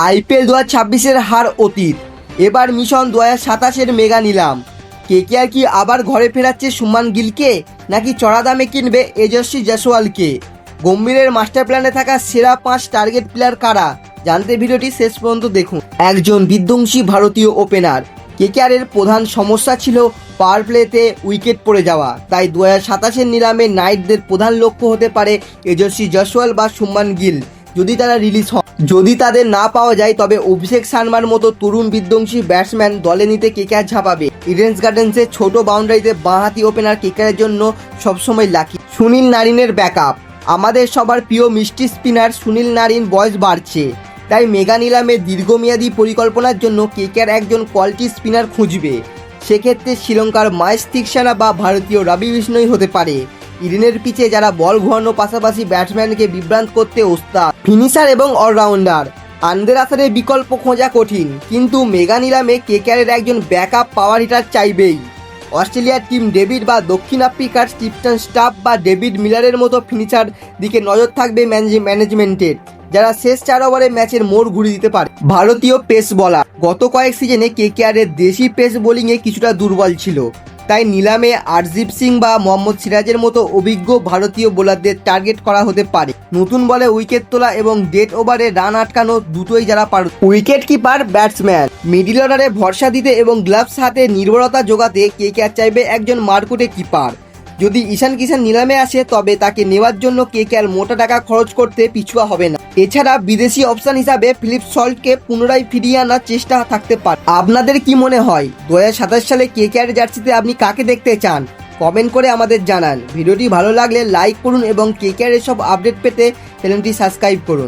IPL 2026-এর হার অতীত, এবার mission 2027-এর mega নিলাম। কেকেআর কি আবার ঘরে ফেরাচ্ছে শুভমান গিলকে, নাকি চড়া দামে কিনবে তেজস্বী জয়সওয়ালকে? গম্ভীরের মাস্টার প্ল্যানে থাকা সেরা 5 টার্গেট প্লেয়ার কারা, জানতে ভিডিওটি শেষ পর্যন্ত দেখুন। একজন বিধ্বংসী ভারতীয় ওপেনার। কেকেআরের প্রধান সমস্যা ছিল পাওয়ার প্লেতে উইকেট পড়ে যাওয়া, তাই 2027-এর নিলামে নাইটদের প্রধান লক্ষ্য হতে পারে তেজস্বী জয়সওয়াল বা শুভমান গিল, যদি তারা রিলিজ হয়। যদি তাদের না পাওয়া যায়, তবে অভিষেক শর্মার মতো তরুণ বিধ্বংসী ব্যাটসম্যান দলে নিতে কেকেআর ঝাঁপাবে। ইডেন গার্ডেন্সের ছোট বাউন্ডারিতে বাঁহাতি ওপেনার কেকেআরের জন্য সবসময় লাকি। সুনীল নারিনের ব্যাকআপ। আমাদের সবার প্রিয় মিষ্টি স্পিনার সুনীল নারিন বয়স বাড়ছে, তাই মেগা নিলামে দীর্ঘমেয়াদী পরিকল্পনার জন্য কেকেআর একজন কোয়ালিটি স্পিনার খুঁজবে। সেক্ষেত্রে শ্রীলঙ্কার মহেশ থিকসানা বা ভারতীয় রবি বিষ্ণই হতে পারে। ইডেনের পিচে যারা বল ঘোরানোর পাশাপাশি ব্যাটসম্যানকে বিভ্রান্ত করতে ওস্তাদ। ফিনিশার এবং অলরাউন্ডার। আন্দের আসারের বিকল্প খোঁজা কঠিন, কিন্তু মেগা নিলামে কেকেআরের একজন ব্যাকআপ পাওয়ার হিটার চাইবেই। অস্ট্রেলিয়ার টিম ডেভিড বা দক্ষিণ আফ্রিকার স্টিফটন স্টাফ বা ডেভিড মিলারের মতো ফিনিশার দিকে নজর থাকবে ম্যানেজমেন্টের, যারা শেষ 4 ওভারে ম্যাচের মোড় ঘুরিয়ে দিতে পারে। ভারতীয় পেস বলার। গত কয়েক সিজনে কেকেআরের দেশি পেস বোলিংয়ে কিছুটা দুর্বল ছিল, তাই নিলামে আরজিপ সিং বা মোহাম্মদ সিরাজের মতো অভিজ্ঞ ভারতীয় বোলারদের টার্গেট করা হতে পারে। নতুন বলে উইকেট তোলা এবং ডেড ওভারে রান আটকানো দুটোই যারা পারে। Wicket keeper batsman. মিডল অর্ডারে ভরসা দিতে এবং গ্লাভস হাতে নির্ভরতা যোগাতে কেকেআর চাইবে একজন মারকুটে কিপার। যদি ঈশান কিষান নিলামে আসে, তবে তাকে নেওয়ার জন্য কেকেআর মোটা টাকা খরচ করতে পিছুয়া হবে না। এছাড়া বিদেশি অপশন হিসাবে ফিলিপ সল্টকে পুনরায় ফিরিয়ে আনার চেষ্টা থাকতে পারে। আপনাদের কি মনে হয় 2027 সালে কেকেআর জার্সিতে আপনি কাকে দেখতে চান? কমেন্ট করে আমাদের জানান। ভিডিওটি ভালো লাগলে লাইক করুন এবং কেকেআর এসব আপডেট পেতে চ্যানেলটি সাবস্ক্রাইব করুন।